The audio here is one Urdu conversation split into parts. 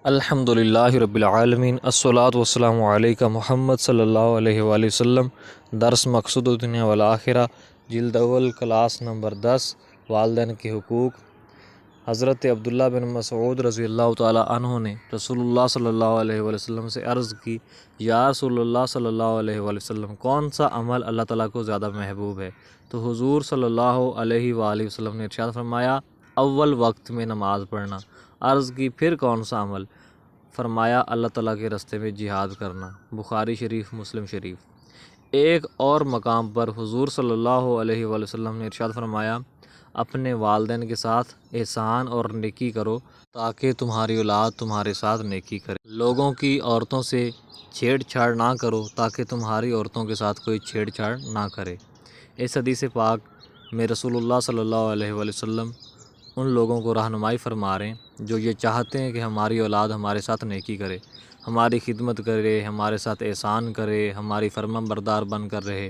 الحمدللہ رب العالمین الصلاۃ والسلام علیکہ محمد صلی اللہ علیہ وآلہ وسلم۔ درس مقصود الدنیا والآخرہ، جلد اول، کلاس نمبر 10، والدین کے حقوق۔ حضرت عبداللہ بن مسعود رضی اللہ تعالیٰ عنہ نے رسول اللہ صلی اللہ علیہ وآلہ وسلم سے عرض کی، یا رسول اللہ صلی اللہ علیہ وآلہ وسلم، کون سا عمل اللہ تعالیٰ کو زیادہ محبوب ہے؟ تو حضور صلی اللہ علیہ وآلہ وسلم نے ارشاد فرمایا، اول وقت میں نماز پڑھنا۔ عرض کی، پھر کون سا عمل؟ فرمایا، اللہ تعالیٰ کے راستے میں جہاد کرنا۔ بخاری شریف، مسلم شریف۔ ایک اور مقام پر حضور صلی اللہ علیہ وآلہ وسلم نے ارشاد فرمایا، اپنے والدین کے ساتھ احسان اور نیکی کرو تاکہ تمہاری اولاد تمہارے ساتھ نیکی کرے۔ لوگوں کی عورتوں سے چھیڑ چھاڑ نہ کرو تاکہ تمہاری عورتوں کے ساتھ کوئی چھیڑ چھاڑ نہ کرے۔ اس حدیث پاک میں رسول اللہ صلی اللہ علیہ وآلہ وسلم ان لوگوں کو رہنمائی فرما رہے ہیں جو یہ چاہتے ہیں کہ ہماری اولاد ہمارے ساتھ نیکی کرے، ہماری خدمت کرے، ہمارے ساتھ احسان کرے، ہماری فرما بردار بن کر رہے۔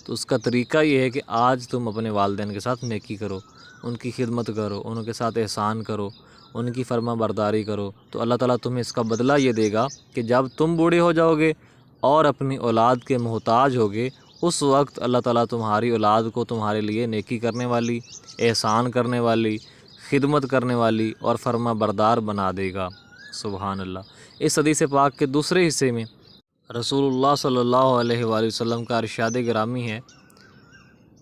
تو اس کا طریقہ یہ ہے کہ آج تم اپنے والدین کے ساتھ نیکی کرو، ان کی خدمت کرو، ان کے ساتھ احسان کرو، ان کی فرما برداری کرو، تو اللہ تعالیٰ تمہیں اس کا بدلہ یہ دے گا کہ جب تم بوڑھے ہو جاؤ گے اور اپنی اولاد کے محتاج ہوگے، اس وقت اللہ تعالیٰ تمہاری اولاد کو تمہارے لیے نیکی کرنے والی، احسان کرنے والی، خدمت کرنے والی اور فرما بردار بنا دے گا۔ سبحان اللہ۔ اس حدیث پاک کے دوسرے حصے میں رسول اللہ صلی اللہ علیہ وآلہ وسلم کا ارشاد گرامی ہے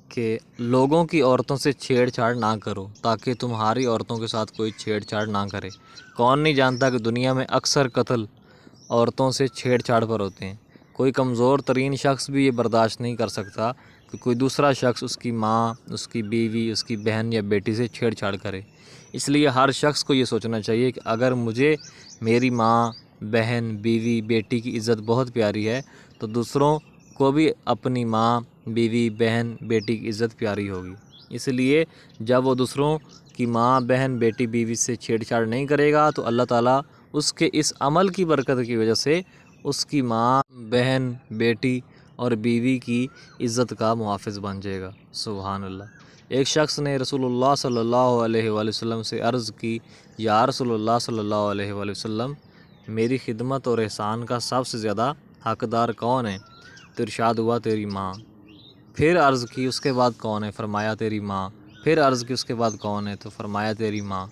کہ لوگوں کی عورتوں سے چھیڑ چھاڑ نہ کرو تاکہ تمہاری عورتوں کے ساتھ کوئی چھیڑ چھاڑ نہ کرے۔ کون نہیں جانتا کہ دنیا میں اکثر قتل عورتوں سے چھیڑ چھاڑ پر ہوتے ہیں۔ کوئی کمزور ترین شخص بھی یہ برداشت نہیں کر سکتا کہ کوئی دوسرا شخص اس کی ماں، اس کی بیوی، اس کی بہن یا بیٹی سے چھیڑ چھاڑ کرے۔ اس لیے ہر شخص کو یہ سوچنا چاہیے کہ اگر مجھے میری ماں، بہن، بیوی، بیٹی کی عزت بہت پیاری ہے تو دوسروں کو بھی اپنی ماں، بیوی، بہن، بیٹی کی عزت پیاری ہوگی۔ اس لیے جب وہ دوسروں کی ماں، بہن، بیٹی، بیوی سے چھیڑ چھاڑ نہیں کرے گا تو اللہ تعالیٰ اس کے اس عمل کی برکت کی وجہ سے اس کی ماں، بہن، بیٹی اور بیوی کی عزت کا محافظ بن جائے گا۔ سبحان اللہ۔ ایک شخص نے رسول اللہ صلی اللہ علیہ وآلہ وسلم سے عرض کی، یا رسول اللہ صلی اللہ علیہ وآلہ وسلم، میری خدمت اور احسان کا سب سے زیادہ حقدار کون ہے؟ تو ارشاد ہوا، تیری ماں۔ پھر عرض کی، اس کے بعد کون ہے؟ فرمایا، تیری ماں۔ پھر عرض کی، اس کے بعد کون ہے؟ تو فرمایا، تیری ماں۔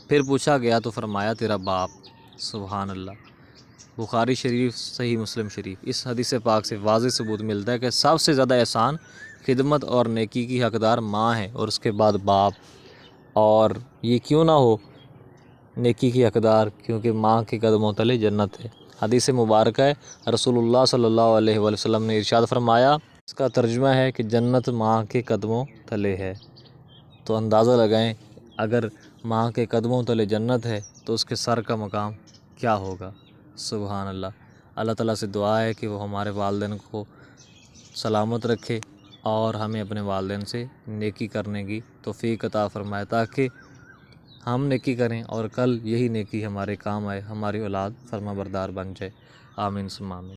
پھر پوچھا گیا تو فرمایا، تیرا باپ۔ سبحان اللہ۔ بخاری شریف، صحیح مسلم شریف۔ اس حدیث پاک سے واضح ثبوت ملتا ہے کہ سب سے زیادہ احسان، خدمت اور نیکی کی حقدار ماں ہے اور اس کے بعد باپ۔ اور یہ کیوں نہ ہو نیکی کی حقدار؟ کیونکہ ماں کے قدموں تلے جنت ہے۔ حدیث مبارکہ ہے، رسول اللہ صلی اللہ علیہ وآلہ وسلم نے ارشاد فرمایا، اس کا ترجمہ ہے کہ جنت ماں کے قدموں تلے ہے۔ تو اندازہ لگائیں، اگر ماں کے قدموں تلے جنت ہے تو اس کے سر کا مقام کیا ہوگا؟ سبحان اللہ۔ اللہ تعالیٰ سے دعا ہے کہ وہ ہمارے والدین کو سلامت رکھے اور ہمیں اپنے والدین سے نیکی کرنے کی توفیق عطا فرمائے تاکہ ہم نیکی کریں اور کل یہی نیکی ہمارے کام آئے، ہماری اولاد فرما بردار بن جائے۔ آمین ثم آمین۔